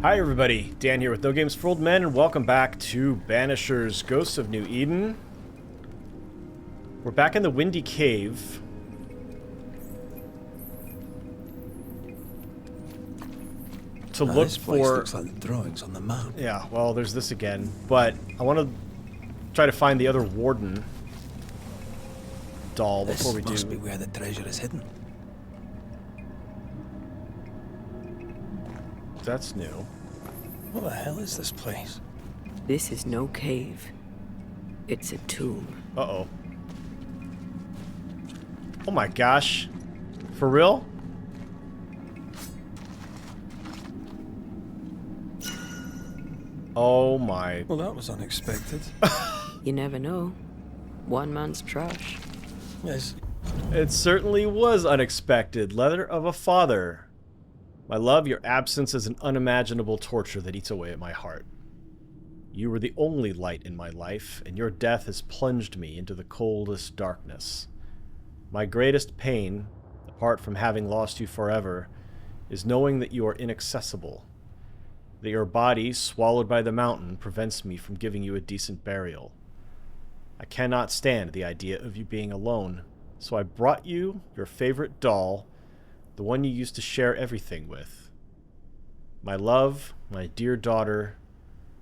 Hi everybody, Dan here with No Games for Old Men, and welcome back to Banishers, Ghosts of New Eden. We're back in the Windy Cave. To look this place for... looks like the drawings on the map. Yeah, well, there's this again, but I want to try to find the other warden doll before we do. This must be where the treasure is hidden. That's new. What the hell is this place? This is no cave. It's a tomb. Uh-oh. Oh my gosh. For real? Oh my. Well, that was unexpected. You never know. One man's trash. Yes. It certainly was unexpected. Letter of a father. My love, your absence is an unimaginable torture that eats away at my heart. You were the only light in my life, and your death has plunged me into the coldest darkness. My greatest pain, apart from having lost you forever, is knowing that you are inaccessible. That your body, swallowed by the mountain, prevents me from giving you a decent burial. I cannot stand the idea of you being alone, so I brought you your favorite doll, the one you used to share everything with. My love, my dear daughter,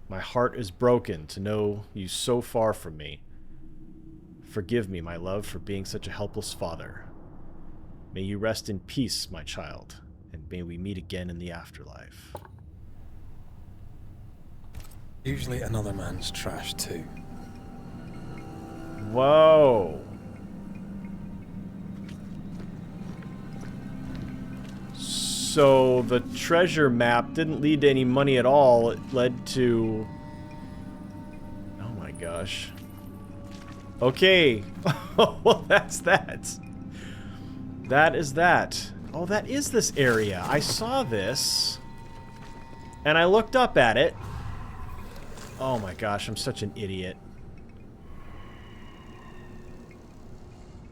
my heart is broken to know you so far from me. Forgive me, my love, for being such a helpless father. May you rest in peace, my child, and may we meet again in the afterlife. Usually another man's trash too. Whoa. So the treasure map didn't lead to any money at all. It led to... Oh my gosh. Okay. Well, that's that. That is that. Oh, that is this area. I saw this. And I looked up at it. Oh my gosh, I'm such an idiot.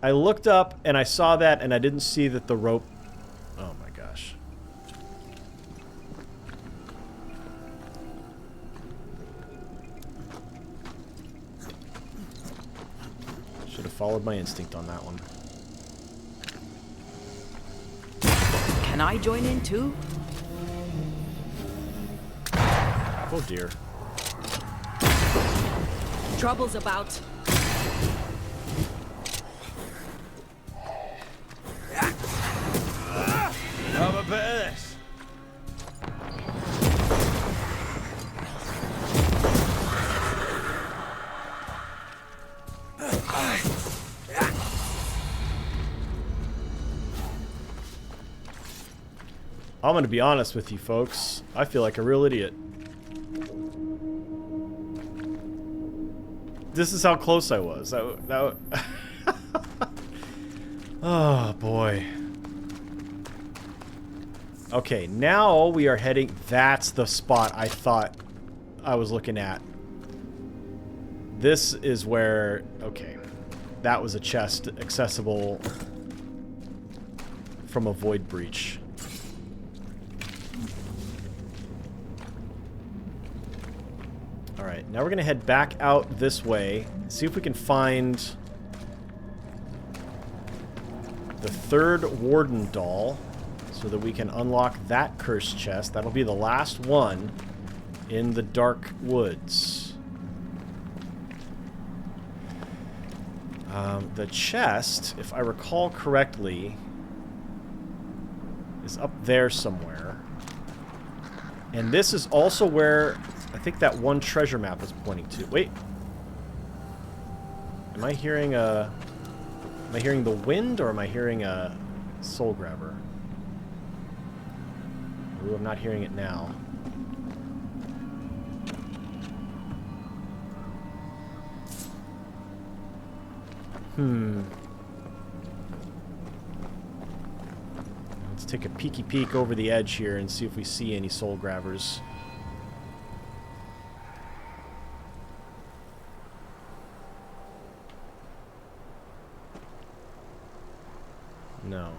I looked up and I saw that and I didn't see that the rope... Oh my gosh. Should have followed my instinct on that one. Can I join in too? Oh dear. Trouble's about. Have a bit of this. I'm gonna be honest with you folks. I feel like a real idiot. This is how close I was. Oh boy. Okay, now we are heading... That's the spot I thought I was looking at. This is where... Okay. That was a chest accessible from a void breach. Alright, now we're going to head back out this way. See if we can find the third warden doll so that we can unlock that cursed chest. That'll be the last one in the dark woods. The chest, if I recall correctly, is up there somewhere. And this is also where I think that one treasure map is pointing to. Wait. Am I hearing a... Am I hearing the wind or am I hearing a soul grabber? Ooh, I'm not hearing it now. Let's take a peeky peek over the edge here and see if we see any soul grabbers. No.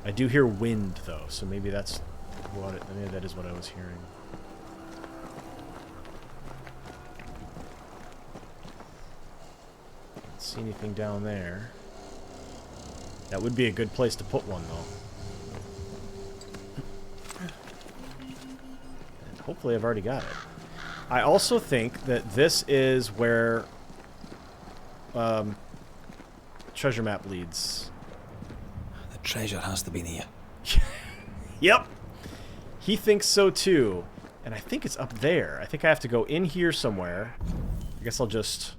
I do hear wind, though, so maybe that's Maybe that is what I was hearing. Don't see anything down there. That would be a good place to put one, though. And hopefully I've already got it. I also think that this is where treasure map leads. The treasure has to be near. Yep. He thinks so too. And I think it's up there. I think I have to go in here somewhere. I guess I'll just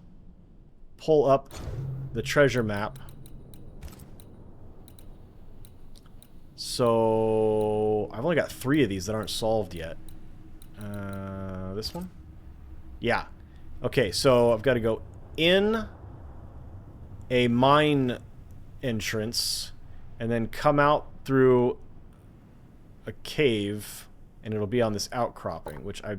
pull up the treasure map. So I've only got 3 of these that aren't solved yet. This one? Yeah. Okay, so I've got to go in a mine entrance and then come out through a cave, and it'll be on this outcropping, which I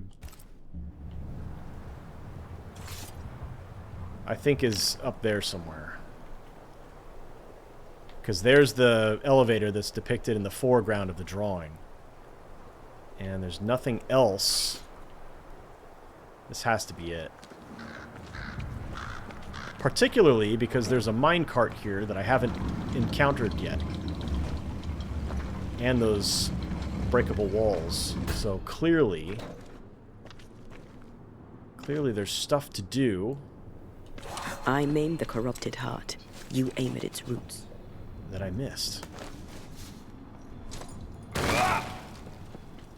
think is up there somewhere. Because there's the elevator that's depicted in the foreground of the drawing. And there's nothing else. This has to be it. Particularly because there's a minecart here that I haven't encountered yet. And those breakable walls. So clearly there's stuff to do. I maim the corrupted heart. You aim at its roots. That I missed.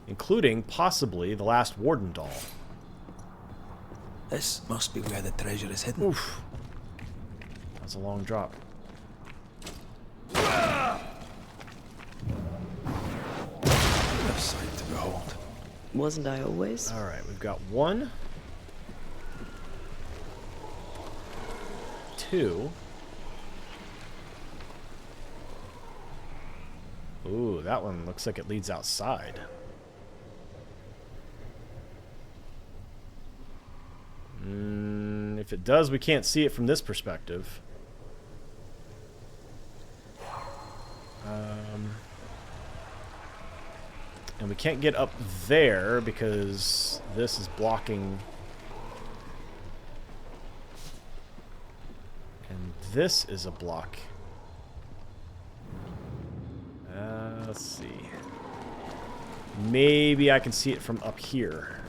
Including, possibly, the last Warden doll. This must be where the treasure is hidden. Oof. That's a long drop. A sight to behold. Wasn't I always? Alright, we've got 1, 2. Ooh, that one looks like it leads outside. If it does, we can't see it from this perspective. And we can't get up there because this is blocking. And this is a block. Let's see. Maybe I can see it from up here.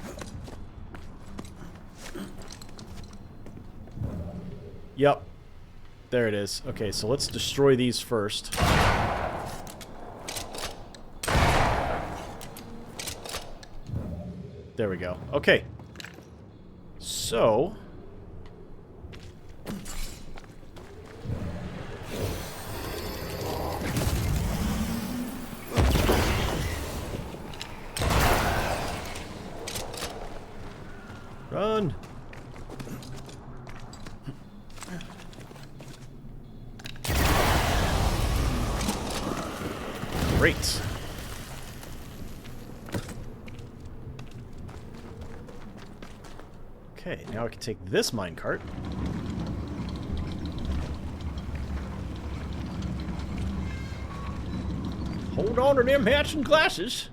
Yep. There it is. Okay, so let's destroy these first. There we go. Okay. So... Run! Great. Okay, now I can take this minecart. Hold on to them hats and glasses.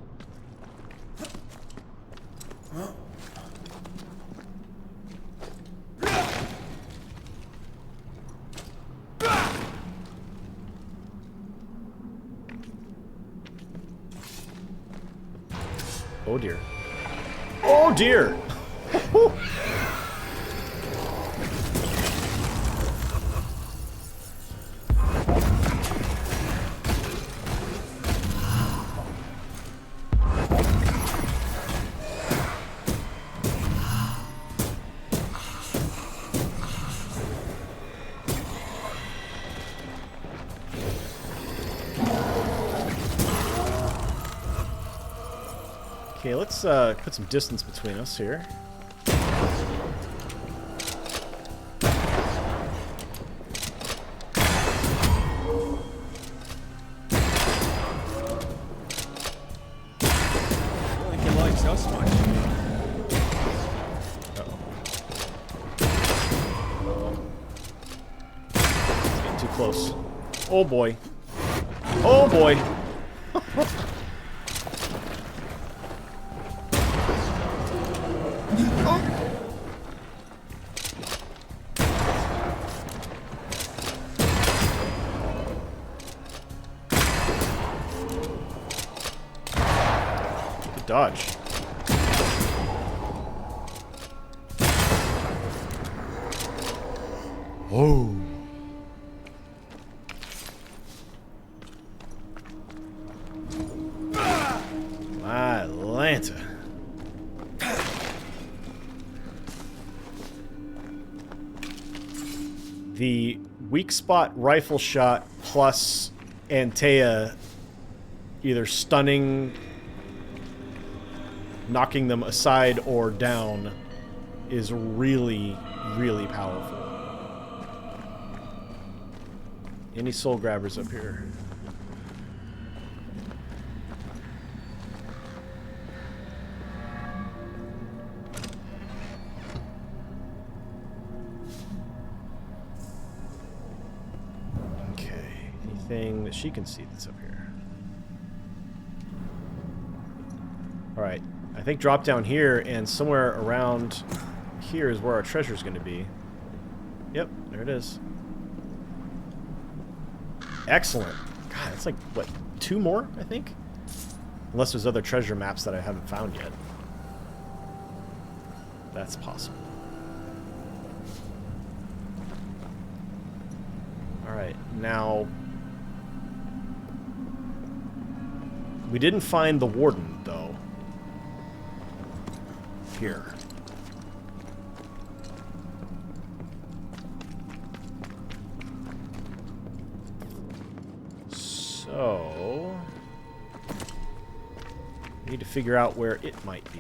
Oh dear. Oh dear! Okay, let's put some distance between us here. I think he likes us much. It's getting too close. Oh boy. Oh boy. Good dodge. Oh. My Lanta. The weak spot rifle shot plus ANTEA either stunning, knocking them aside or down is really, really powerful. Any soul grabbers up here? Okay, anything that she can see that's up here? Alright, I think drop down here and somewhere around here is where our treasure's going to be. Yep, there it is. Excellent. God, that's like, what, 2 more, I think? Unless there's other treasure maps that I haven't found yet. That's possible. Alright, now... we didn't find the warden, though. Here. So... we need to figure out where it might be.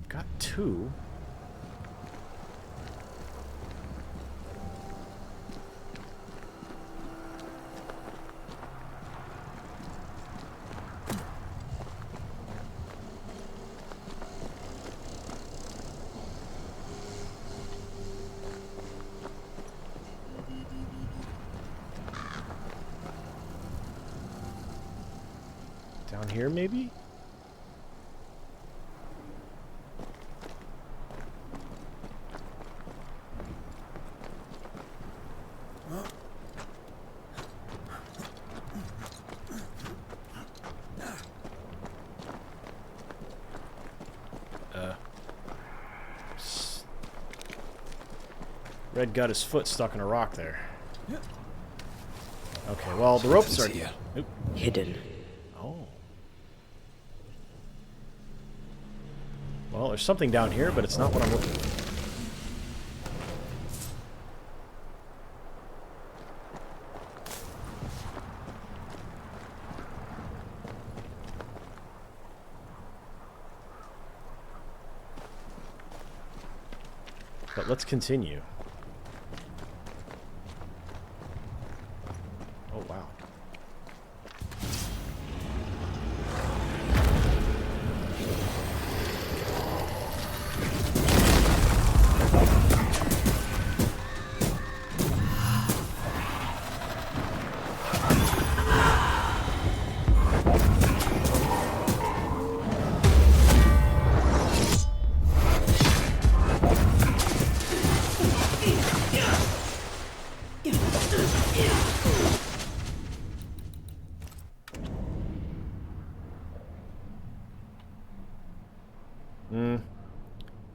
Got 2. Down here, maybe? Red got his foot stuck in a rock there. Okay, well, the ropes are here. Oop. Hidden. Oh. Well, there's something down here, but it's not what I'm looking for. But let's continue. Oh, wow.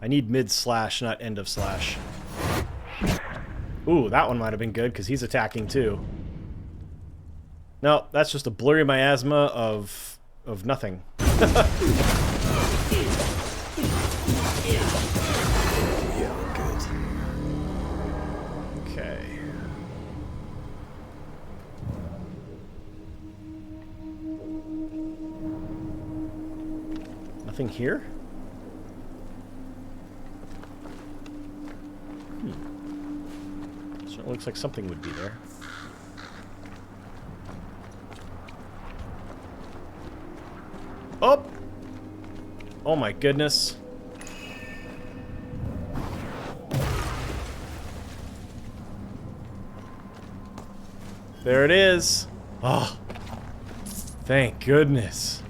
I need mid-slash, not end of slash. Ooh, that one might have been good, because he's attacking too. No, that's just a blurry miasma of nothing. Yeah, good. Okay. Nothing here? Certainly looks like something would be there. Oh! Oh my goodness. There it is. Oh. Thank goodness.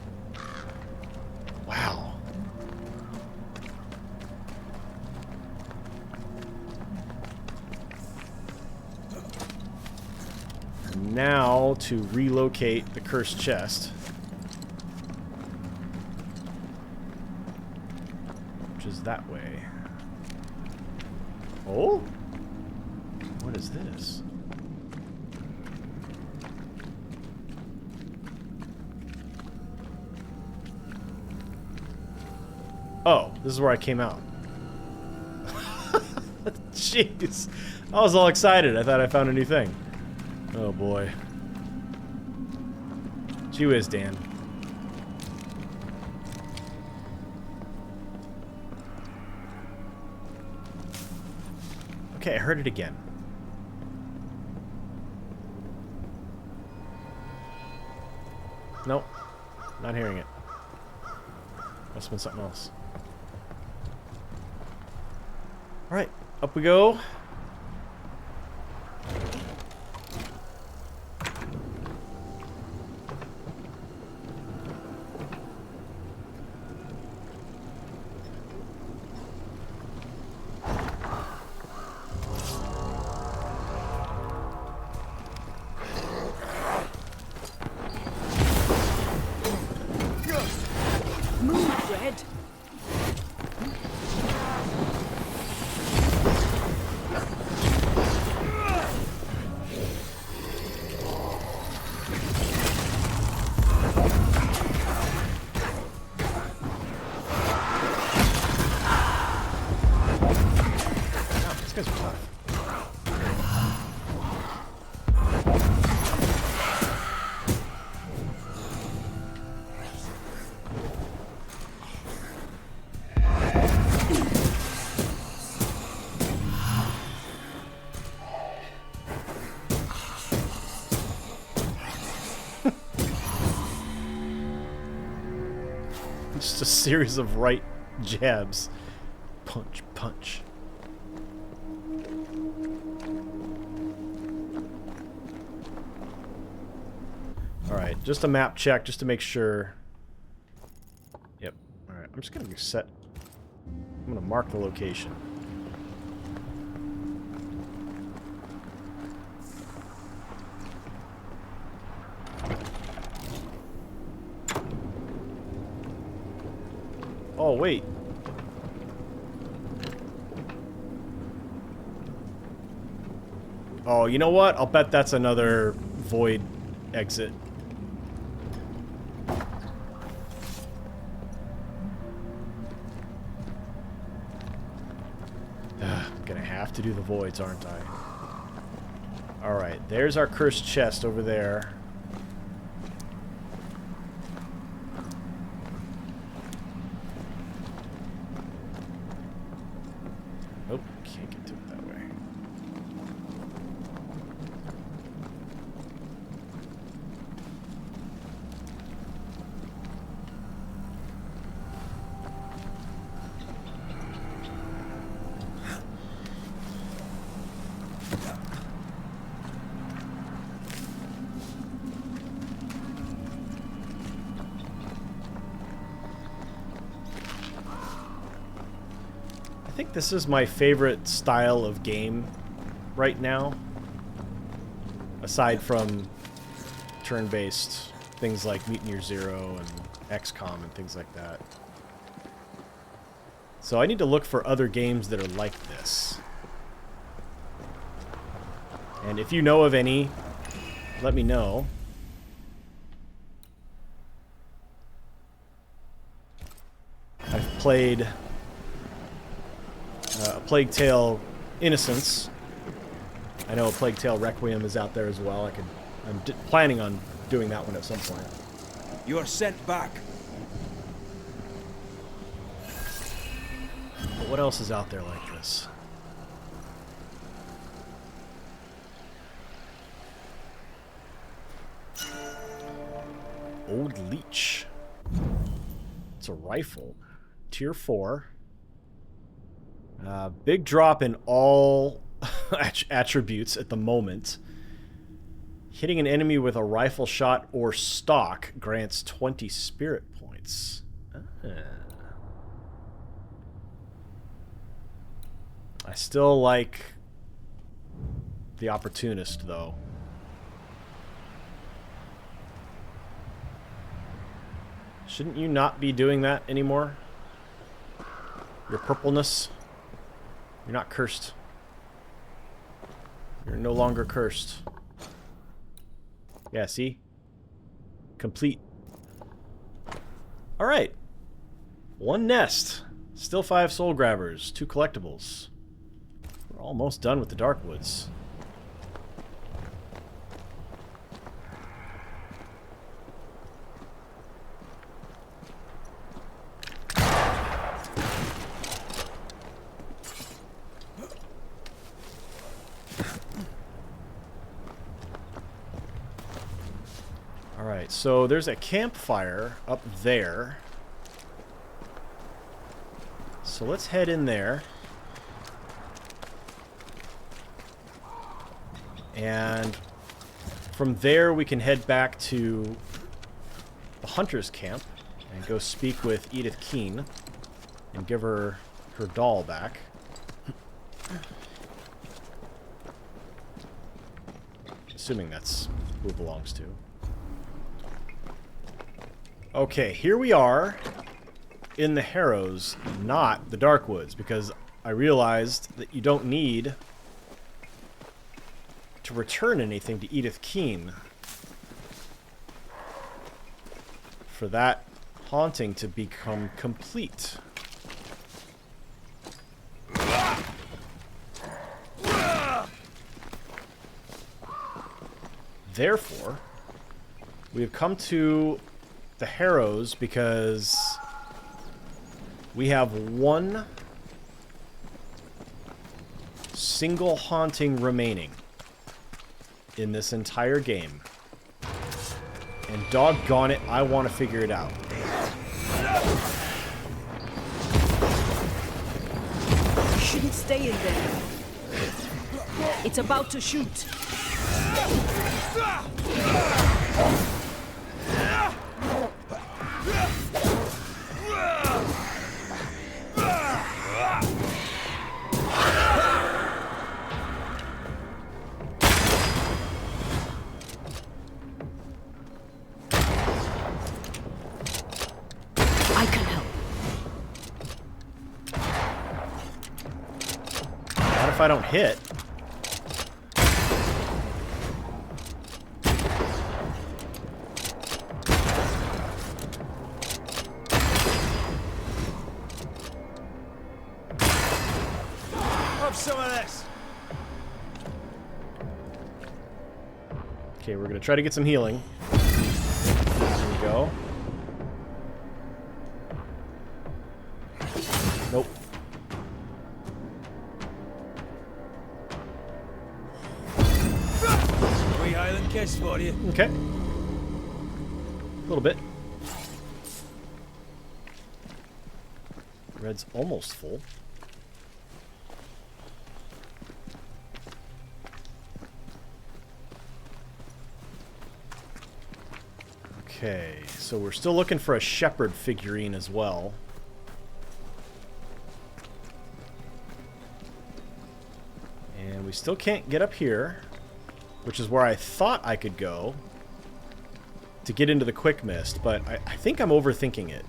Wow. now to relocate the cursed chest. Which is that way. Oh? What is this? Oh, this is where I came out. Jeez. I was all excited. I thought I found a new thing. Oh boy. Gee whiz, Dan. Okay, I heard it again. Nope. Not hearing it. Must have been something else. Alright, up we go. Move, Red. These guys are tough. Just a series of right jabs. Punch, punch. Alright, just a map check just to make sure. Yep. Alright, I'm just gonna reset. I'm gonna mark the location. Oh, wait. Oh, you know what? I'll bet that's another void exit. I'm gonna have to do the voids, aren't I? Alright, there's our cursed chest over there. Nope, can't get to it that way. I think this is my favorite style of game right now. Aside from turn-based things like Mutineer Zero and XCOM and things like that. So I need to look for other games that are like this. And if you know of any, let me know. I've played A Plague Tale Innocence. I know A Plague Tale Requiem is out there as well. I'm planning on doing that one at some point. You are sent back. But what else is out there like this? Old Leech. It's a rifle. Tier 4. Big drop in all attributes at the moment. Hitting an enemy with a rifle shot or stock grants 20 spirit points. I still like the Opportunist, though. Shouldn't you not be doing that anymore? Your purpleness? You're not cursed. You're no longer cursed. Yeah, see? Complete. Alright. 1 nest. Still 5 soul grabbers. 2 collectibles. We're almost done with the Darkwoods. Alright, so there's a campfire up there. So let's head in there. And from there we can head back to the hunter's camp and go speak with Edith Keene and give her her doll back. Assuming that's who it belongs to. Okay, here we are in the Harrows, not the Darkwoods, because I realized that you don't need to return anything to Edith Keene for that haunting to become complete. Therefore, we have come to the Harrows because we have one single haunting remaining in this entire game. And doggone it, I want to figure it out. You shouldn't stay in there. It's about to shoot. I can help. What if I don't hit? Have some of this. Okay, we're gonna try to get some healing. There we go. Nope. Wee Highland kiss for you. Okay. A little bit. Red's almost full. Okay, so we're still looking for a shepherd figurine as well. And we still can't get up here, which is where I thought I could go to get into the quick mist, but I think I'm overthinking it.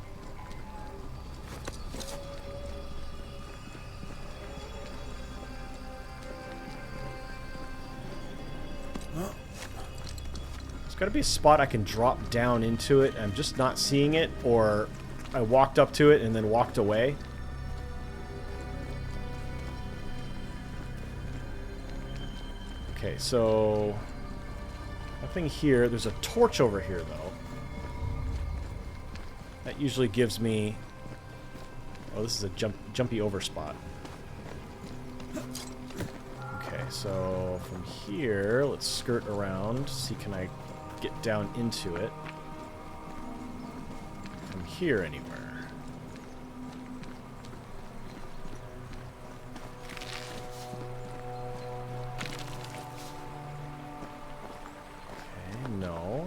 There's got to be a spot I can drop down into it, and I'm just not seeing it, or I walked up to it and then walked away. Okay, so nothing here. There's a torch over here, though. That usually gives me... Oh, this is a jumpy over spot. Okay, so from here, let's skirt around. See, can I get down into it? From here, anywhere. Okay, no.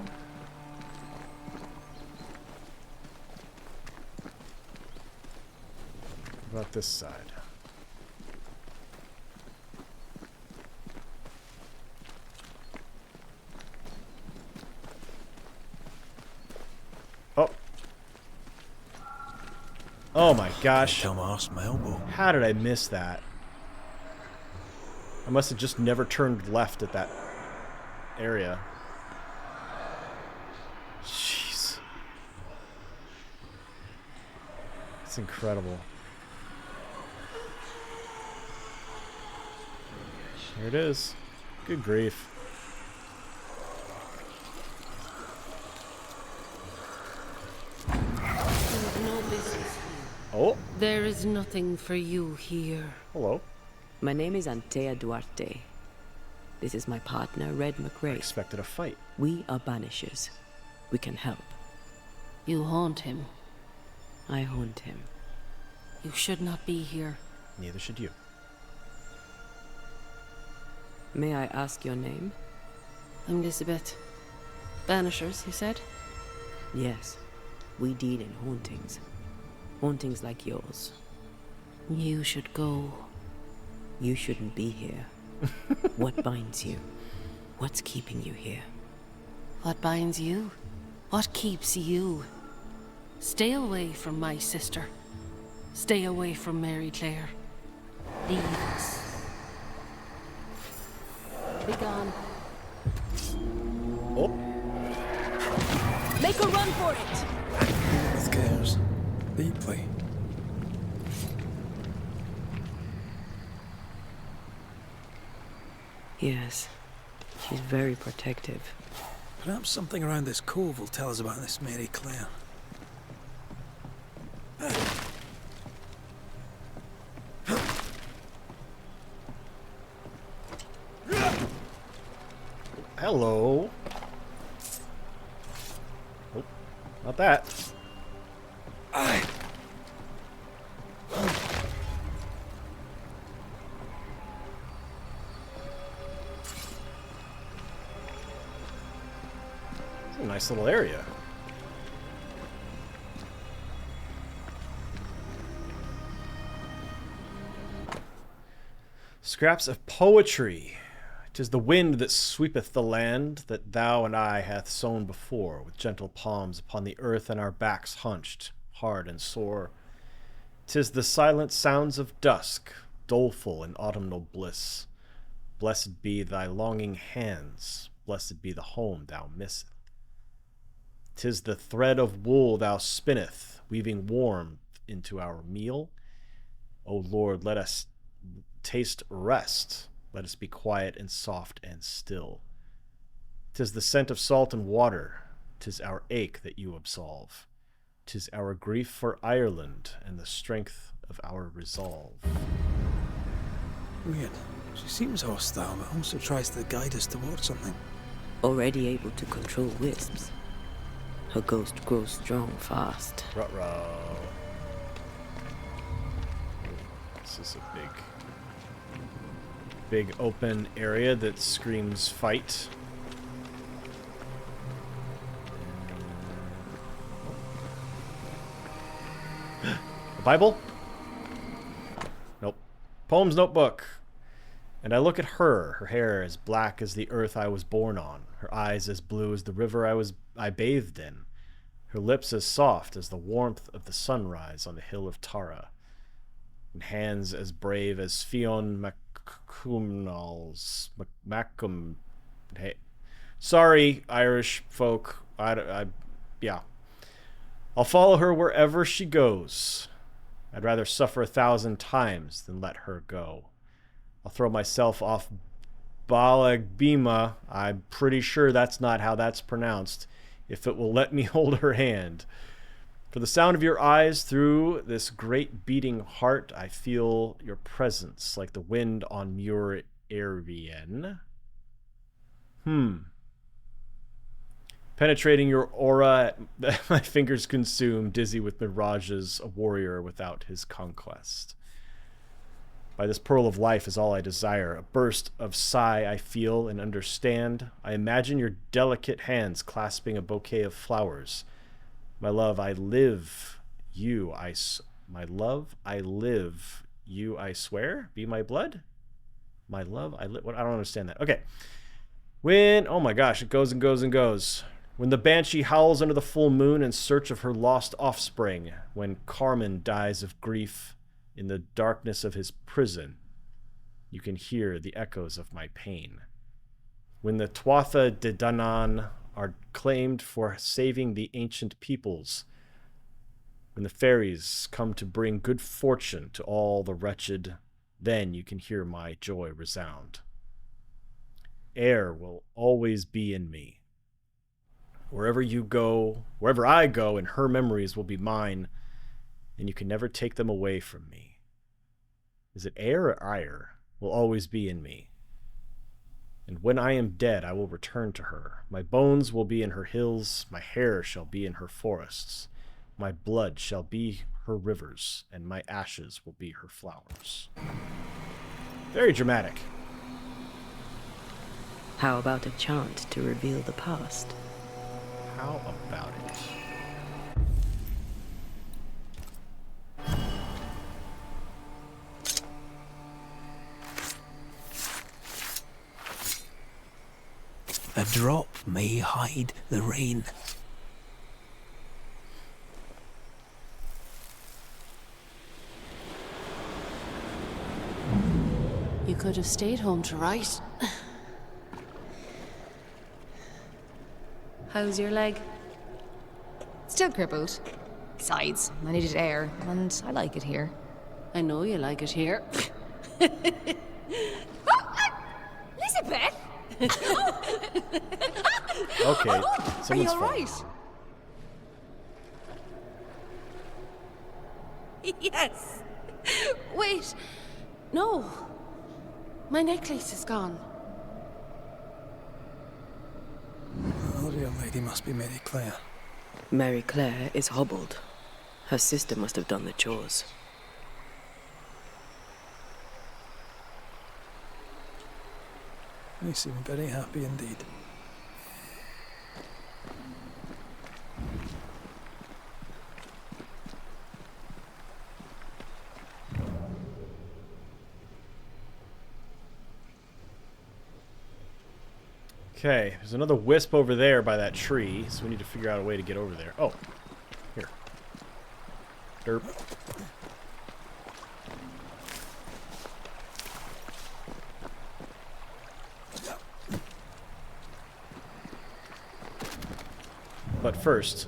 What about this side? Oh, Oh my gosh. Come arse my elbow. How did I miss that? I must have just never turned left at that area. Jeez. It's incredible. Here it is. Good grief. No business here. Oh, There is nothing for you here. hello. My name is Antea Duarte. This is my partner, Red McRae. Expected a fight. We are banishers. We can help. You haunt him. I haunt him. You should not be here. Neither should you. May I ask your name? I'm Elizabeth. Banishers, you said? Yes. We deal in hauntings. Hauntings like yours. You should go. You shouldn't be here. What binds you? What's keeping you here? What binds you? What keeps you? Stay away from my sister. Stay away from Mary Claire. Leave us. Be gone. Oh, Make a run for it! With cares. Deeply. Yes. She's very protective. Perhaps something around this cove will tell us about this Mary Claire. hello. Oh, not that. It's a nice little area. Scraps of poetry. 'Tis the wind that sweepeth the land that thou and I hath sown before, with gentle palms upon the earth and our backs hunched, hard and sore. 'Tis the silent sounds of dusk, doleful in autumnal bliss. Blessed be thy longing hands, blessed be the home thou misseth. 'Tis the thread of wool thou spinneth, weaving warmth into our meal. O Lord, let us taste rest. Let us be quiet and soft and still. 'Tis the scent of salt and water. 'Tis our ache that you absolve. 'Tis our grief for Ireland and the strength of our resolve. Weird. She seems hostile, but also tries to guide us towards something. Already able to control wisps. Her ghost grows strong fast. Ruh-roh. This is a big open area that screams fight. A Bible? Nope. Poems notebook. And I look at her, her hair as black as the earth I was born on, her eyes as blue as the river I bathed in, her lips as soft as the warmth of the sunrise on the hill of Tara, and hands as brave as Fionn MacCumnall's Macum. Hey, sorry, Irish folk. Yeah. I'll follow her wherever she goes. I'd rather suffer 1,000 times than let her go. I'll throw myself off Balagbima. I'm pretty sure that's not how that's pronounced, if it will let me hold her hand. For the sound of your eyes through this great beating heart, I feel your presence like the wind on Muir Arian. Penetrating your aura, my fingers consume, dizzy with mirages, a warrior without his conquest. By this pearl of life is all I desire, a burst of sigh I feel and understand. I imagine your delicate hands clasping a bouquet of flowers. My love, I live, you, my love, I live, you, I swear, be my blood? My love, I live, what? I don't understand that. Okay. Oh my gosh, it goes and goes and goes. When the banshee howls under the full moon in search of her lost offspring, when Carmen dies of grief in the darkness of his prison, you can hear the echoes of my pain. When the Tuatha De Danann are claimed for saving the ancient peoples, when the fairies come to bring good fortune to all the wretched, then you can hear my joy resound. Air will always be in me. Wherever you go, wherever I go, and her memories will be mine, and you can never take them away from me. Is it air or ire will always be in me? And when I am dead, I will return to her. My bones will be in her hills, my hair shall be in her forests, my blood shall be her rivers, and my ashes will be her flowers. Very dramatic. How about a chant to reveal the past? How about it? A drop may hide the rain. You could have stayed home to write. How's your leg? Still crippled. Besides, I needed air, and I like it here. I know you like it here. Elizabeth! Okay, Are you someone's phone. alright? Yes. Wait. No. My necklace is gone. Oh, the young lady must be Mary Claire. Mary Claire is hobbled. Her sister must have done the chores. They seem very happy indeed. Okay, there's another wisp over there by that tree, so we need to figure out a way to get over there. Oh, here. Derp. But first...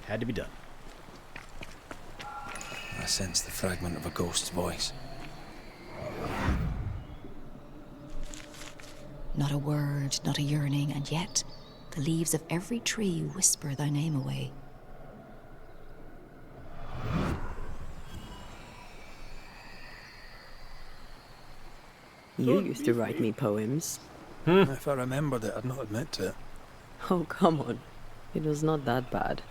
had to be done. I sense the fragment of a ghost's voice. Not a word, not a yearning, and yet the leaves of every tree whisper thy name away. You used to write me poems. If I remembered it, I'd not admit to it. Oh, come on. It was not that bad.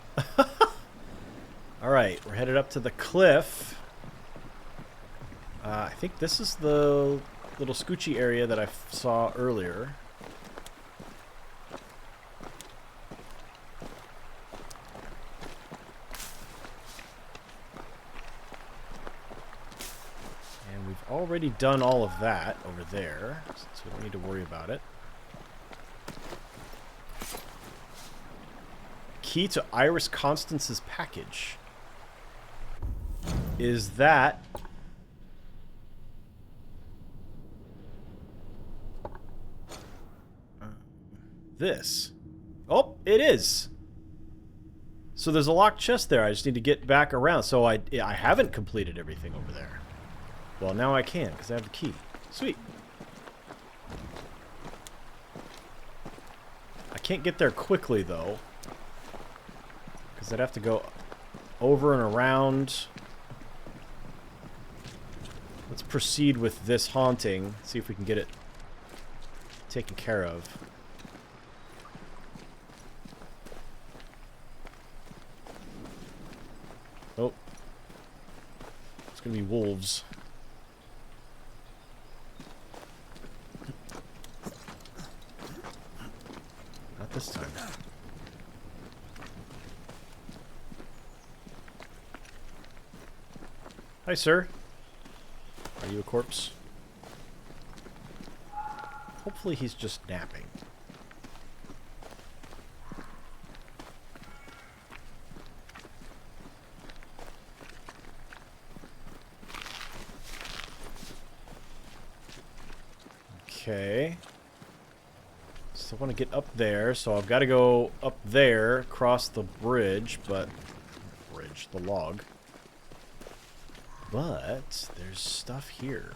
Alright, we're headed up to the cliff. I think this is the little scoochy area that I saw earlier. And we've already done all of that over there, so we don't need to worry about it. Key to Iris Constance's package. Is that... this. Oh, it is. So there's a locked chest there. I just need to get back around. So I haven't completed everything over there. Well, now I can, because I have the key. Sweet. I can't get there quickly, though. Because I'd have to go over and around. Let's proceed with this haunting. See if we can get it taken care of. Oh. It's gonna be wolves. Not this time. Hi, sir. Are you a corpse? Hopefully he's just napping. Okay. Still want to get up there, so I've got to go up there, across the bridge, but... the log. But there's stuff here.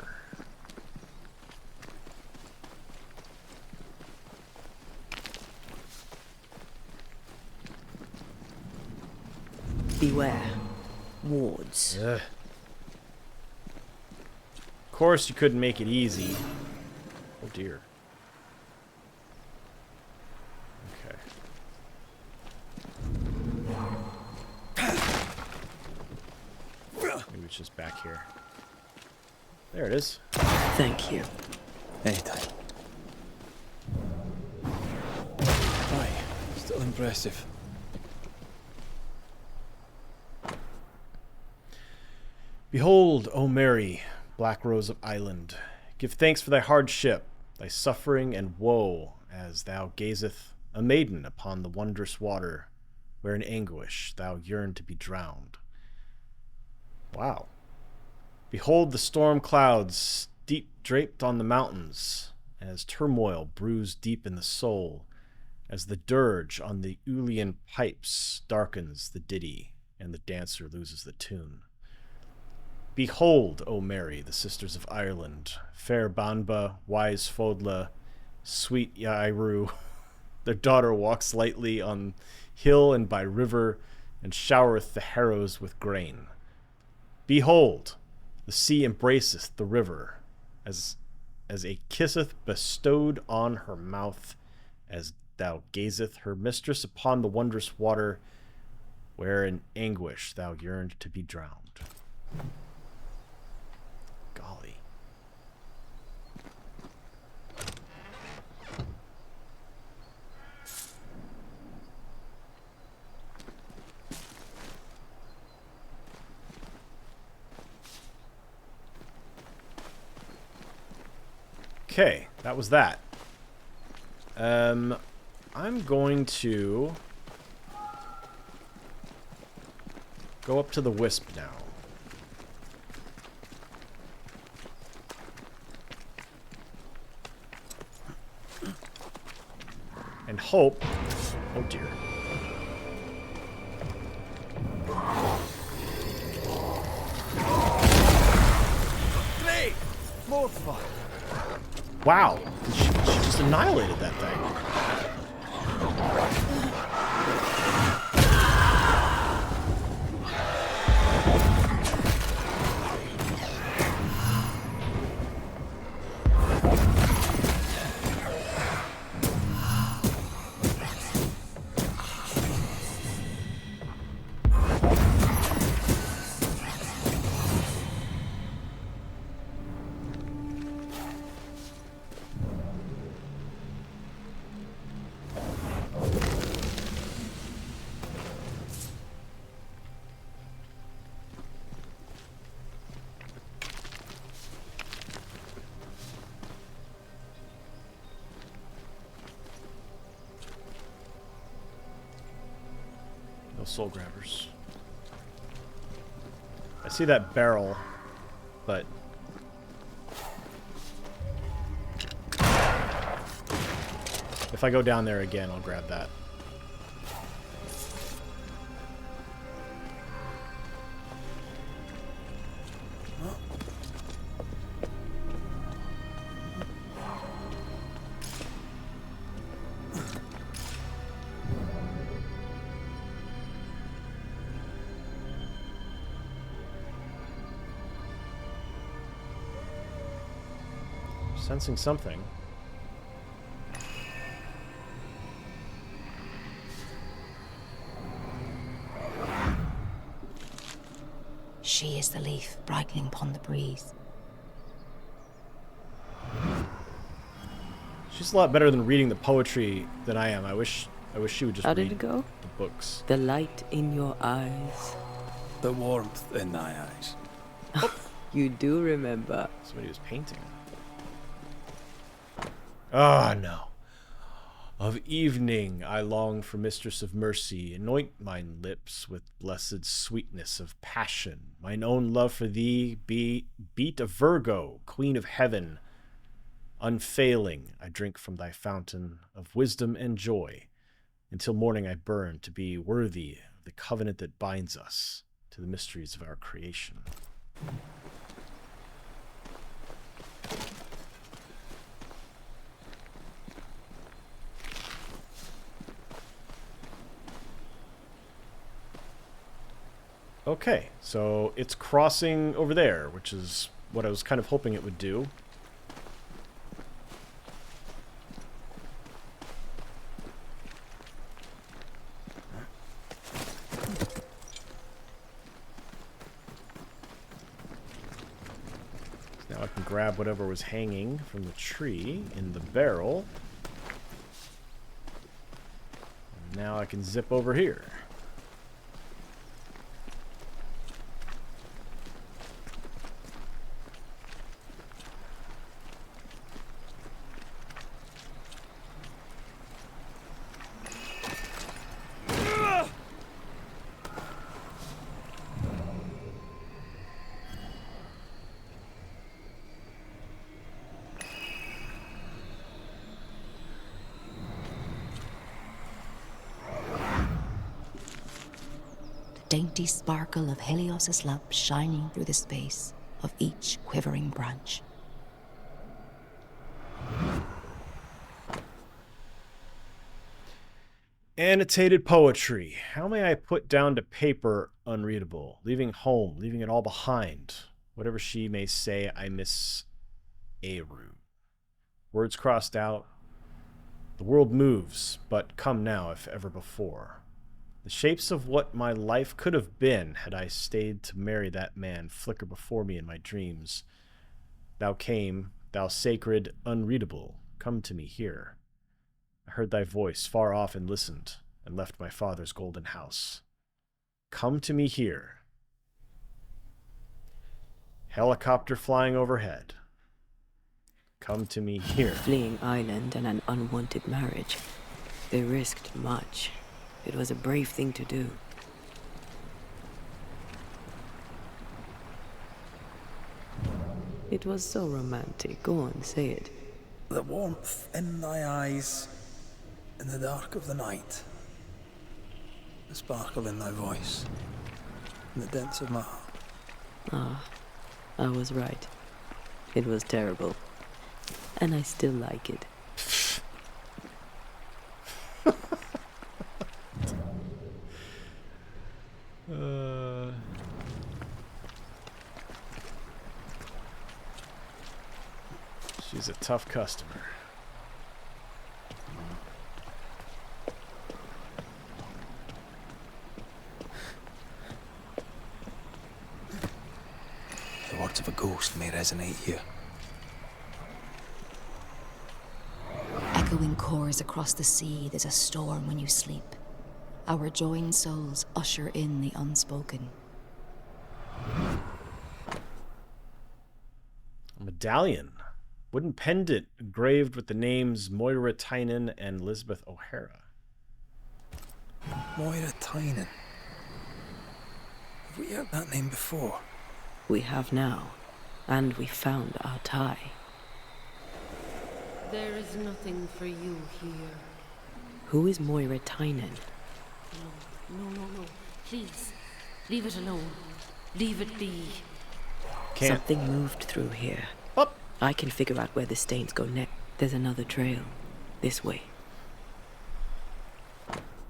Beware. Wards. Ugh. Of course you couldn't make it easy. Oh dear. Okay. Maybe it's just back here. There it is. Thank you. Anytime. Aye, still impressive. Behold, O Mary, Black Rose of Island, give thanks for thy hardship, thy suffering and woe, as thou gazeth a maiden upon the wondrous water, where in anguish thou yearn to be drowned. Wow. Behold the storm clouds deep draped on the mountains, as turmoil brews deep in the soul, as the dirge on the Ulian pipes darkens the ditty, and the dancer loses the tune. Behold, O Mary, the sisters of Ireland, fair Banba, wise Fodla, sweet Yairu. Their daughter walks lightly on hill and by river, and showereth the harrows with grain. Behold, the sea embraceth the river, as a kisseth bestowed on her mouth, as thou gazeth her mistress upon the wondrous water, where in anguish thou yearned to be drowned. Golly. Okay, that was that. I'm going to go up to the Wisp now. And hope... Oh dear. Great! More fun. Wow, she just annihilated that thing. No soul grabbers. I see that barrel, but... if I go down there again, I'll grab that. Sensing something. She is the leaf brightening upon the breeze. She's a lot better than reading the poetry than I am. I wish she would just How read did it go? the books. The light in your eyes. The warmth in thy eyes. You do remember. Somebody was painting. Ah, no. Of evening I long for Mistress of Mercy. Anoint mine lips with blessed sweetness of passion. Mine own love for thee beat a Virgo, Queen of Heaven. Unfailing I drink from thy fountain of wisdom and joy. Until morning I burn to be worthy of the covenant that binds us to the mysteries of our creation. Okay, so it's crossing over there, which is what I was kind of hoping it would do. Now I can grab whatever was hanging from the tree in the barrel. And now I can zip over here. Dainty sparkle of Helios' lamp shining through the space of each quivering branch. Annotated poetry. How may I put down to paper unreadable? Leaving home, leaving it all behind. Whatever she may say, I miss Eru. Words crossed out. The world moves, but come now if ever before. The shapes of what my life could have been had I stayed to marry that man flicker before me in my dreams. Thou came, thou sacred, unreadable, come to me here. I heard thy voice far off and listened, and left my father's golden house. Come to me here. Helicopter flying overhead. Come to me here. Fleeing island and an unwanted marriage. They risked much. It was a brave thing to do. It was so romantic. Go on, say it. The warmth in thy eyes, in the dark of the night. The sparkle in thy voice, in the depths of my heart. Ah, I was right. It was terrible. And I still like it. She's a tough customer. The words of a ghost may resonate here. Echoing chorus across the sea, there's a storm when you sleep. Our joined souls usher in the unspoken. A medallion. Wooden pendant engraved with the names Moira Tynan and Elizabeth O'Hara. Moira Tynan. Have we heard that name before? We have now. And we found our tie. There is nothing for you here. Who is Moira Tynan? No. Please, leave it alone. Leave it be. Can't. Something moved through here. Up. I can figure out where the stains go next. There's another trail. This way.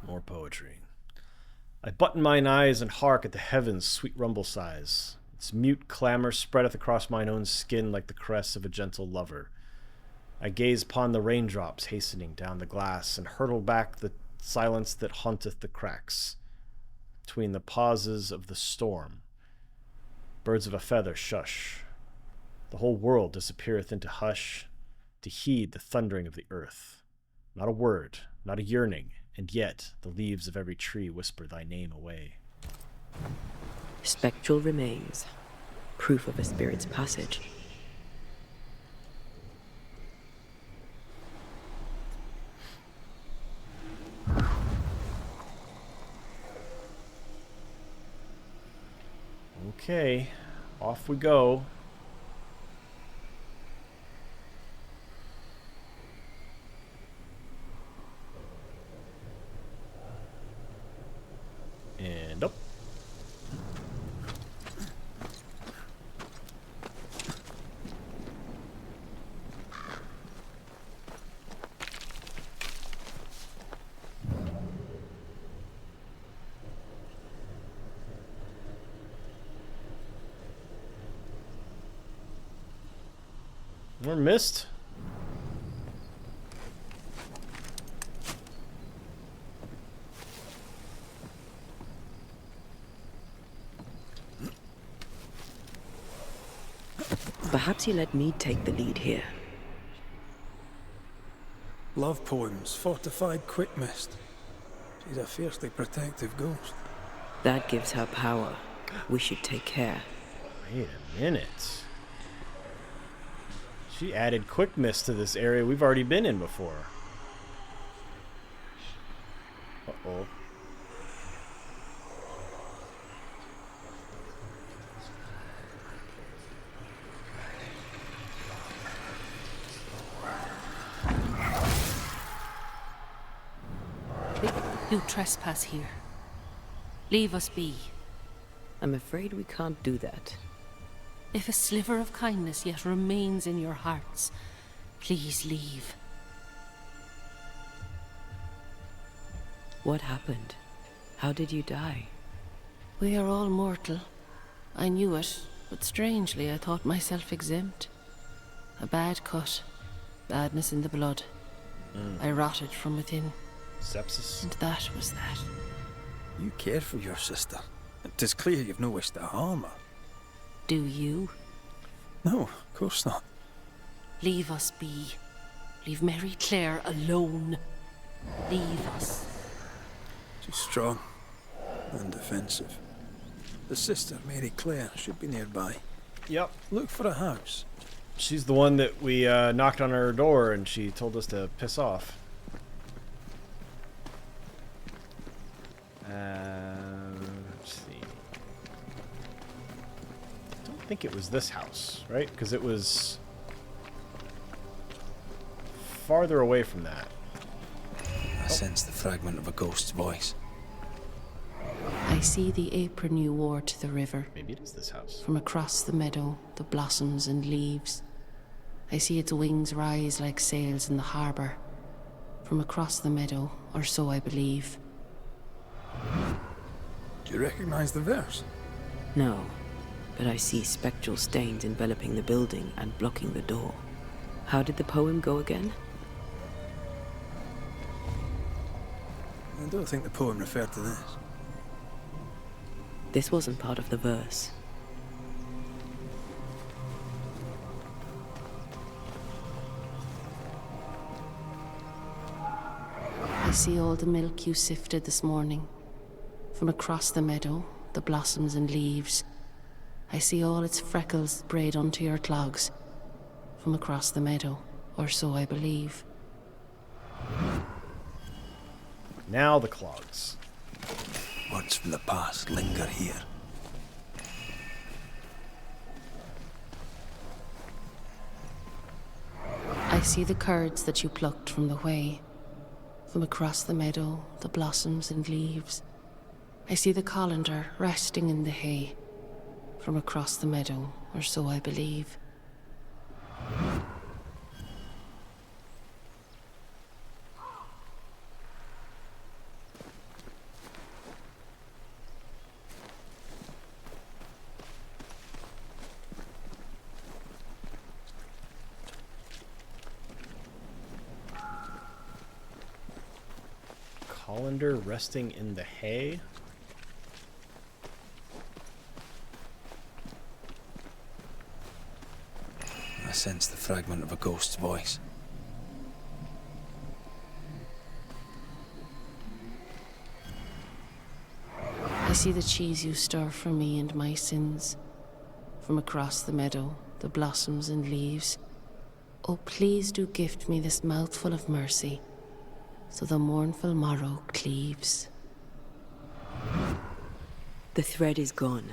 More poetry. I button mine eyes and hark at the heavens' sweet rumble sighs. Its mute clamor spreadeth across mine own skin like the caress of a gentle lover. I gaze upon the raindrops hastening down the glass and hurtle back the silence that haunteth the cracks. Between the pauses of the storm, birds of a feather shush. The whole world disappeareth into hush to heed the thundering of the earth. Not a word, not a yearning, and yet the leaves of every tree whisper thy name away. Spectral remains. proof of a spirit's passage. Okay, off we go. And up. More mist. Perhaps you let me take the lead here. Love poems, fortified quick mist. She's a fiercely protective ghost. That gives her power. We should take care. Wait a minute. She added quick mist to this area we've already been in before. Uh-oh. You trespass here. Leave us be. I'm afraid we can't do that. If a sliver of kindness yet remains in your hearts, please leave. What happened? How did you die? We are all mortal. I knew it, but strangely I thought myself exempt. A bad cut, badness in the blood. I rotted from within, Sepsis. and that was that. You care for your sister. Tis clear you've no wish to harm her. Do you? No, of course not. Leave us be. Leave Mary Claire alone. Leave us. She's strong and defensive. The sister, Mary Claire, should be nearby. Yep. Look for a house. She's the one that we knocked on her door and she told us to piss off. Let's see. I don't think it was this house, right? Because it was farther away from that. I sense the fragment of a ghost's voice. I see the apron you wore to the river. Maybe it is this house. From across the meadow, the blossoms and leaves. I see its wings rise like sails in the harbour. From across the meadow, or so I believe. Do you recognize the verse? No, but I see spectral stains enveloping the building and blocking the door. How did the poem go again? I don't think the poem referred to this. This wasn't part of the verse. I see all the milk you sifted this morning. From across the meadow, the blossoms and leaves. I see all its freckles braid onto your clogs. From across the meadow, or so I believe. Now the clogs. Words from the past linger here. I see the curds that you plucked from the way. From across the meadow, the blossoms and leaves. I see the colander resting in the hay. From across the meadow, or so I believe. Colander resting in the hay. I sense the fragment of a ghost's voice. I see the cheese you stir for me and my sins. from across the meadow, the blossoms and leaves. Oh, please do gift me this mouthful of mercy, so the mournful morrow cleaves. The thread is gone.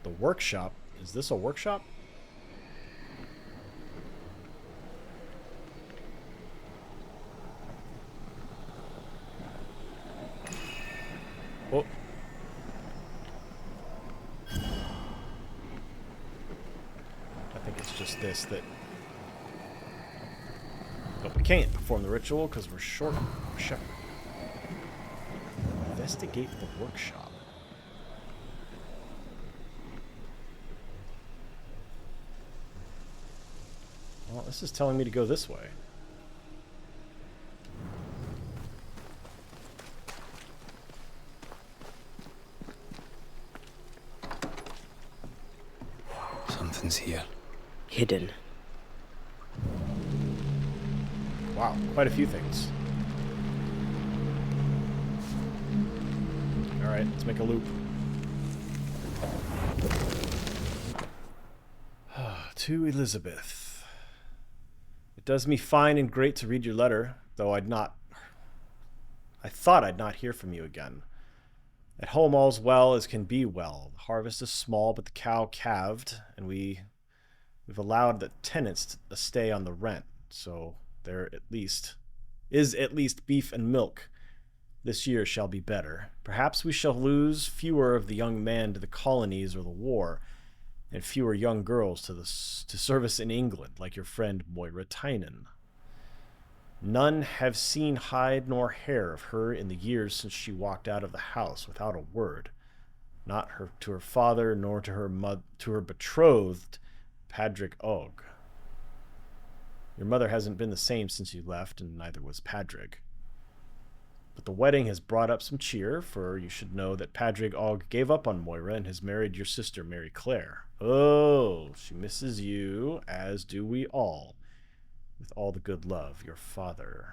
The workshop? Is this a workshop? Oh. I think it's just this that... But we can't perform the ritual because we're short of a shepherd. Investigate the workshop. Well, this is telling me to go this way. Something's here. Hidden. Wow, quite a few things. Alright, let's make a loop. To Elizabeth. It does me fine and great to read your letter, though I thought I'd not hear from you again. At home all's well as can be well. The harvest is small, but the cow calved, and we've allowed the tenants a stay on the rent, so there is at least beef and milk. This year shall be better. Perhaps we shall lose fewer of the young men to the colonies or the war, and fewer young girls to service in England, like your friend Moira Tynan. None have seen hide nor hair of her in the years since she walked out of the house without a word, not to her father nor to her betrothed, Padraig Og. Your mother hasn't been the same since you left, and neither was Padraig. But the wedding has brought up some cheer, for you should know that Padraig Og gave up on Moira and has married your sister Mary Claire. Oh, she misses you, as do we all. With all the good love, your father.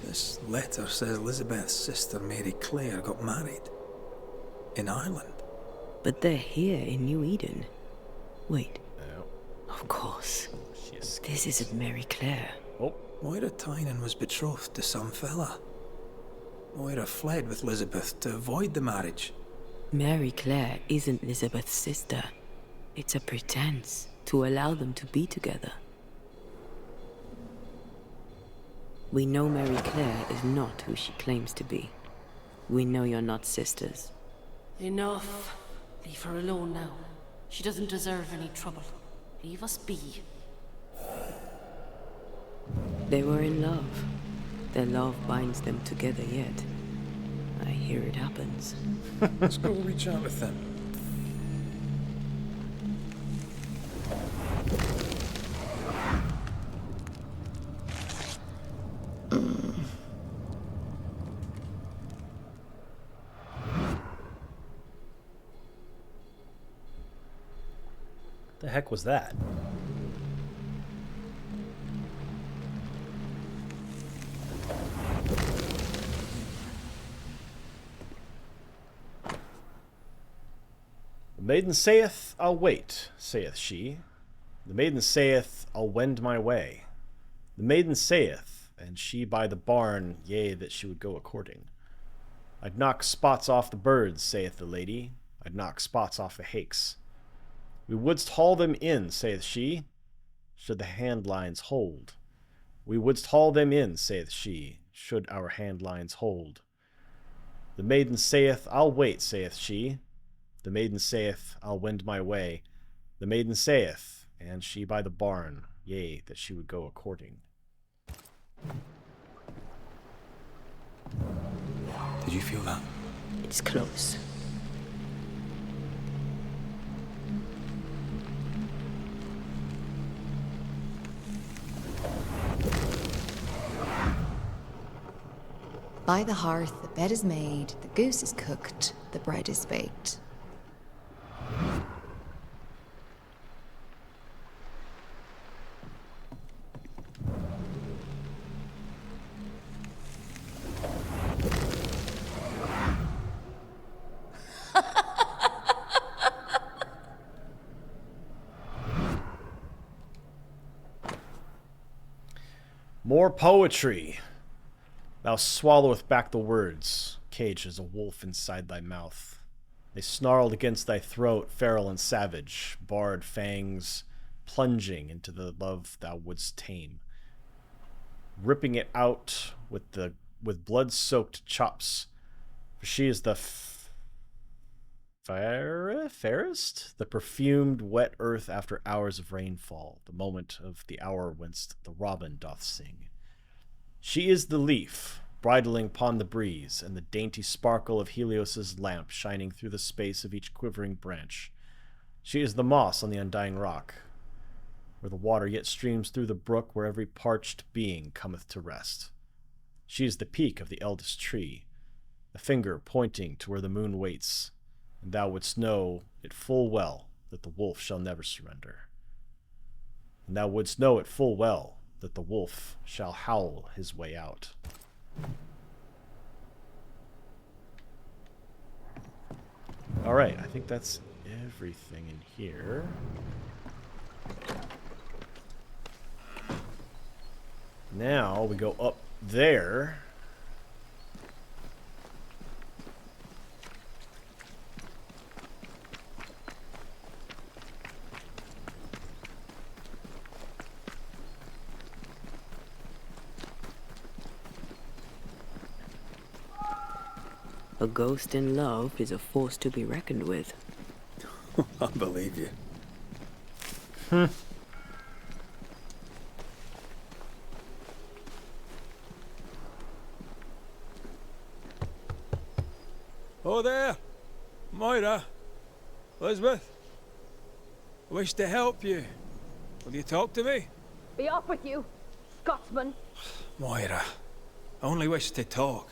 This letter says Elizabeth's sister Mary Claire got married. In Ireland. But they're here in New Eden. Wait. No. Of course. She escaped. This isn't Mary Claire. Oh. Moira Tynan was betrothed to some fella. Moira fled with Elizabeth to avoid the marriage. Mary Claire isn't Elizabeth's sister. It's a pretense to allow them to be together. We know Mary Claire is not who she claims to be. We know you're not sisters. Enough. Leave her alone now. She doesn't deserve any trouble. Leave us be. They were in love. Their love binds them together yet. I hear it happens. Let's go reach out with them. The heck was that? The maiden saith, I'll wait, saith she. The maiden saith, I'll wend my way. The maiden saith, and she by the barn, yea, that she would go according. I'd knock spots off the birds, saith the lady. I'd knock spots off the hakes. We wouldst haul them in, saith she, should the handlines hold. We wouldst haul them in, saith she, should our handlines hold. The maiden saith, I'll wait, saith she. The maiden saith, I'll wend my way. The maiden saith, and she by the barn, yea, that she would go according. Did you feel that? It's close. By the hearth, the bed is made, the goose is cooked, the bread is baked. More poetry. Thou swalloweth back the words, caged as a wolf inside thy mouth. They snarled against thy throat, feral and savage, barred fangs plunging into the love thou wouldst tame, ripping it out with blood-soaked chops. For she is the fairest, the perfumed wet earth after hours of rainfall, the moment of the hour whence the robin doth sing. She is the leaf, bridling upon the breeze, and the dainty sparkle of Helios's lamp shining through the space of each quivering branch. She is the moss on the undying rock, where the water yet streams through the brook, where every parched being cometh to rest. She is the peak of the eldest tree, a finger pointing to where the moon waits, and thou wouldst know it full well that the wolf shall never surrender. And thou wouldst know it full well that the wolf shall howl his way out. Alright, I think that's everything in here. Now we go up there. A ghost in love is a force to be reckoned with. I believe you. Oh there, Moira, Elizabeth. I wish to help you. Will you talk to me? Be off with you, Scotsman. Moira, I only wish to talk.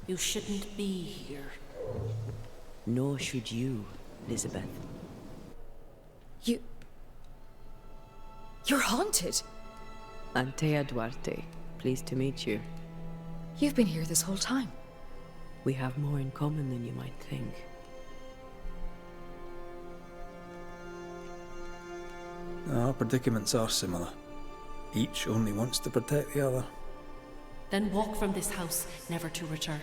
You shouldn't be here. Nor should you, Elizabeth. You're haunted. Antea Duarte, pleased to meet you. You've been here this whole time. We have more in common than you might think. Our predicaments are similar. Each only wants to protect the other. Then walk from this house, never to return.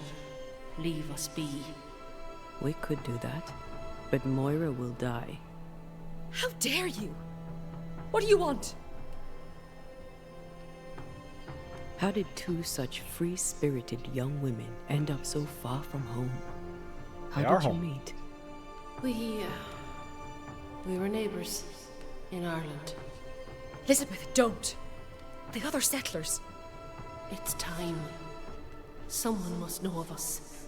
Leave us be. We could do that, but Moira will die. How dare you? What do you want? How did two such free-spirited young women end up so far from home? How They are did you home. meet? We were neighbors in Ireland. Elizabeth, don't. The other settlers. It's time. Someone must know of us.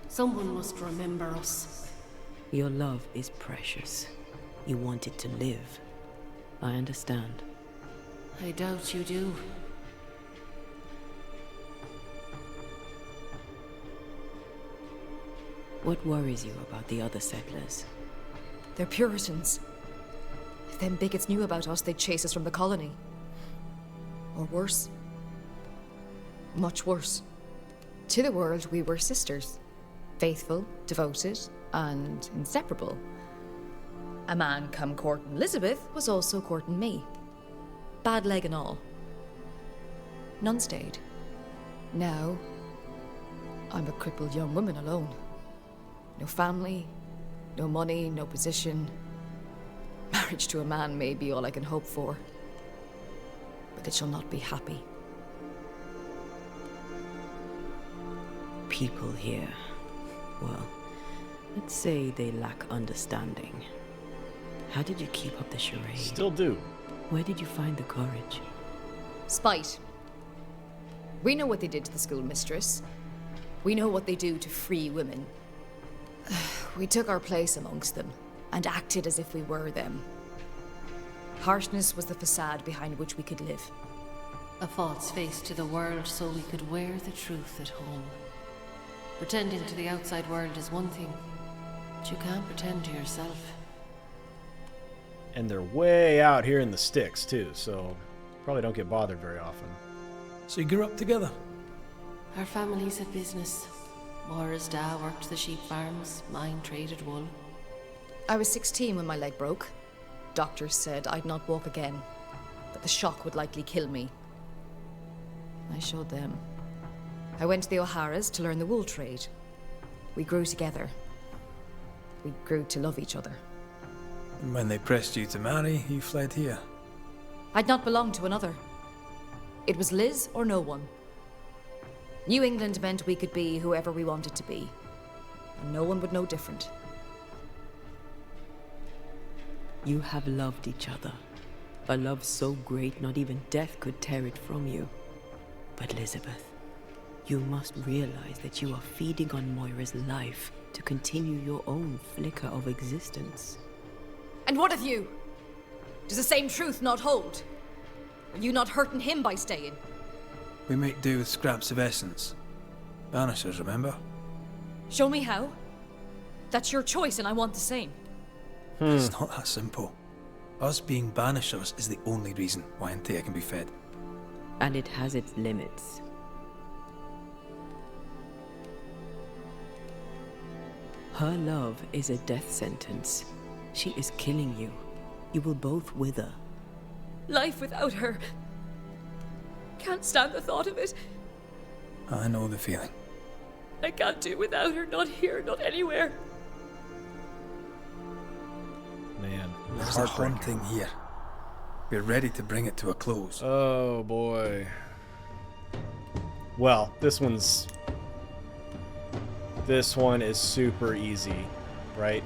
Someone must remember us. Your love is precious. You want it to live. I understand. I doubt you do. What worries you about the other settlers? They're Puritans. If them bigots knew about us, they'd chase us from the colony. Or worse. Much worse. To the world, we were sisters. Faithful, devoted, and inseparable. A man come courting Elizabeth was also courting me. Bad leg and all. None stayed. Now, I'm a crippled young woman alone. No family, no money, no position. Marriage to a man may be all I can hope for. But it shall not be happy. People here, well, let's say they lack understanding. How did you keep up the charade? Still do. Where did you find the courage? Spite. We know what they did to the schoolmistress. We know what they do to free women. We took our place amongst them and acted as if we were them. Harshness was the facade behind which we could live. A false face to the world so we could wear the truth at home. Pretending to the outside world is one thing, but you can't pretend to yourself. And they're way out here in the sticks, too, so probably don't get bothered very often. So you grew up together? Our families had business. Moira's dad worked the sheep farms, mine traded wool. I was 16 when my leg broke. Doctors said I'd not walk again, that the shock would likely kill me. I showed them. I went to the O'Hara's to learn the wool trade. We grew together. We grew to love each other. And when they pressed you to marry, you fled here. I'd not belonged to another. It was Liz or no one. New England meant we could be whoever we wanted to be. And no one would know different. You have loved each other. A love so great not even death could tear it from you. But Elizabeth, you must realize that you are feeding on Moira's life to continue your own flicker of existence. And what of you? Does the same truth not hold? Are you not hurting him by staying? We make do with scraps of essence. Banishers, remember? Show me how. That's your choice and I want the same. It's not that simple. Us being banishers is the only reason why Antea can be fed. And it has its limits. Her love is a death sentence. She is killing you. You will both wither. Life without her. Can't stand the thought of it. I know the feeling. I can't do without her, not here, not anywhere. Man, There's a haunting here. We're ready to bring it to a close. Oh boy. Well, this one is super easy, right?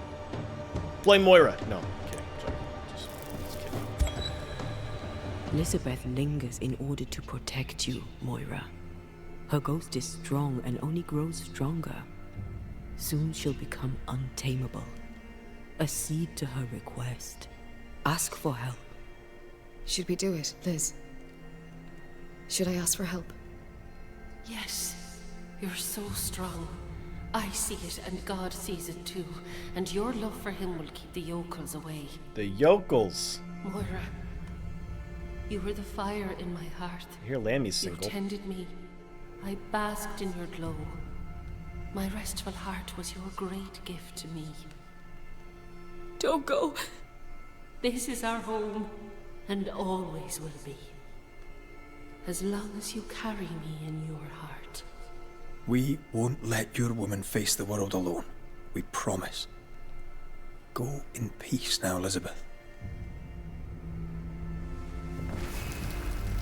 Blame Moira. No, I'm kidding. Sorry. Just kidding. Elizabeth lingers in order to protect you, Moira. Her ghost is strong and only grows stronger. Soon she'll become untamable. Accede to her request. Ask for help. Should we do it, Liz? Should I ask for help? Yes, you're so strong. I see it and God sees it too. And your love for him will keep the yokels away. The yokels. Moira, you were the fire in my heart. I hear Lammy's You single. tended me. I basked in your glow. My restful heart was your great gift to me. Don't go. This is our home, and always will be. As long as you carry me in your heart. We won't let your woman face the world alone. We promise. Go in peace now, Elizabeth.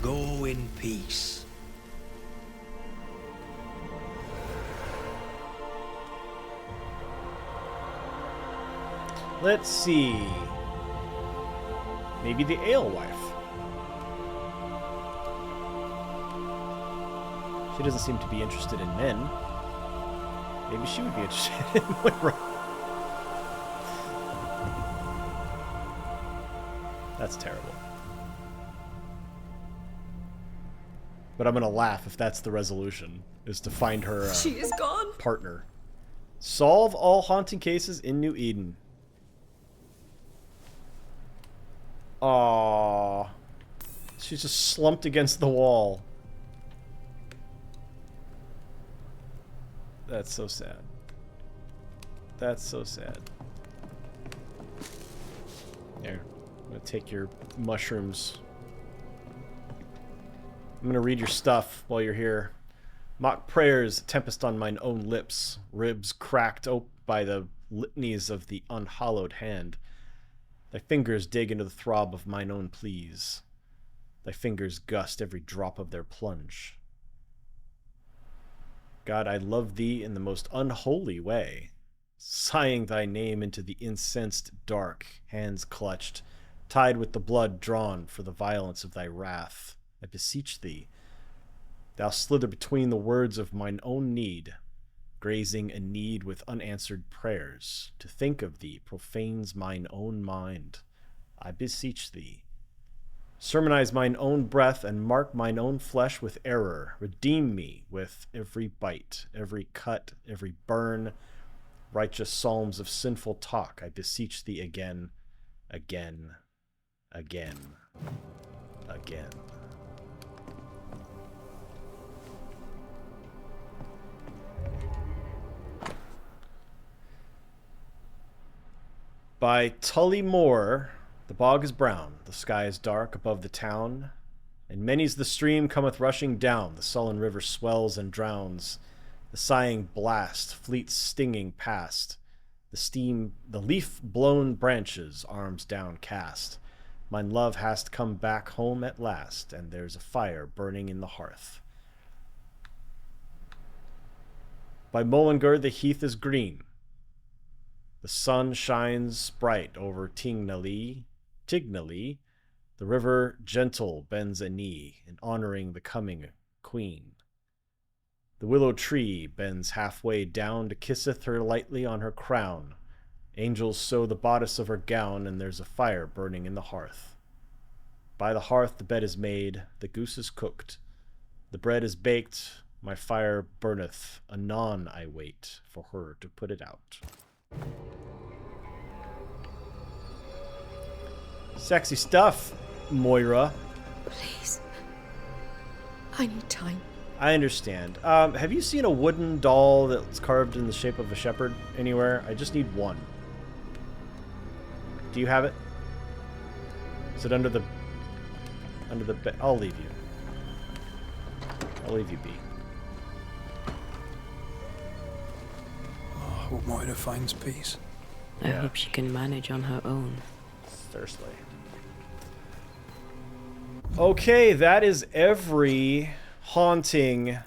Go in peace. Let's see. Maybe the alewife. She doesn't seem to be interested in men. Maybe she would be interested in Moira. That's terrible. But I'm gonna laugh if that's the resolution, is to find her She is gone. partner. Solve all haunting cases in New Eden. Aww. She's just slumped against the wall. That's so sad. That's so sad. There. I'm gonna take your mushrooms. I'm gonna read your stuff while you're here. Mock prayers, tempest on mine own lips, ribs cracked ope by the litanies of the unhallowed hand. Thy fingers dig into the throb of mine own pleas. Thy fingers gust every drop of their plunge. God, I love thee in the most unholy way, sighing thy name into the incensed dark, hands clutched, tied with the blood drawn for the violence of thy wrath. I beseech thee, thou slither between the words of mine own need, grazing a need with unanswered prayers. To think of thee profanes mine own mind. I beseech thee, sermonize mine own breath and mark mine own flesh with error. Redeem me with every bite, every cut, every burn. Righteous psalms of sinful talk, I beseech thee again, again, Again. Again. By Tully Moore, the bog is brown, the sky is dark above the town, and many's the stream cometh rushing down, the sullen river swells and drowns, the sighing blast fleets stinging past, the leaf-blown branches, arms downcast. Mine love hast come back home at last, and there's a fire burning in the hearth. By Mullingar the heath is green, the sun shines bright over Tignally. The river gentle bends a knee in honoring the coming queen. The willow tree bends halfway down to kisseth her lightly on her crown. Angels sew the bodice of her gown, and there's a fire burning in the hearth. By the hearth the bed is made, the goose is cooked, the bread is baked, my fire burneth, anon I wait for her to put it out. Sexy stuff, Moira. Please. I need time. I understand. Have you seen a wooden doll that's carved in the shape of a shepherd anywhere? I just need one. Do you have it? Is it under the bed? I'll leave you. I'll leave you be. Oh, I hope Moira finds peace. I hope she can manage on her own. Seriously. Okay, that is every haunting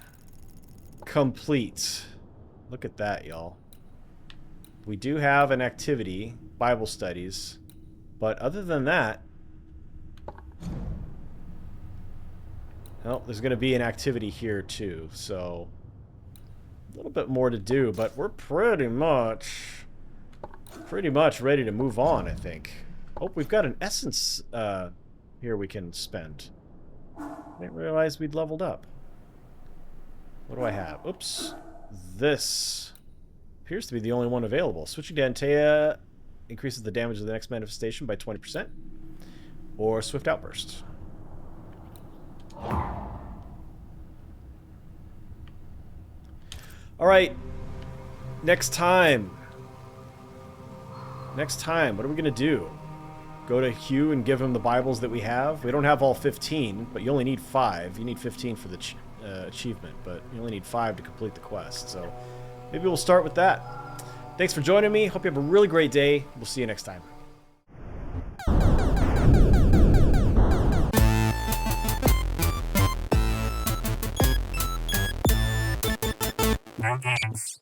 complete. Look at that, y'all. We do have an activity, Bible studies, but other than that, well, there's going to be an activity here too, so a little bit more to do, but we're pretty much ready to move on, I think. Oh, we've got an essence here we can spend. I didn't realize we'd leveled up. What do I have? Oops. This appears to be the only one available. Switching to Antea increases the damage of the next manifestation by 20%. Or Swift Outburst. Alright. Next time, what are we going to do? Go to Hugh and give him the Bibles that we have? We don't have all 15, but you only need 5. You need 15 for the achievement, but you only need 5 to complete the quest. So maybe we'll start with that. Thanks for joining me. Hope you have a really great day. We'll see you next time. No games.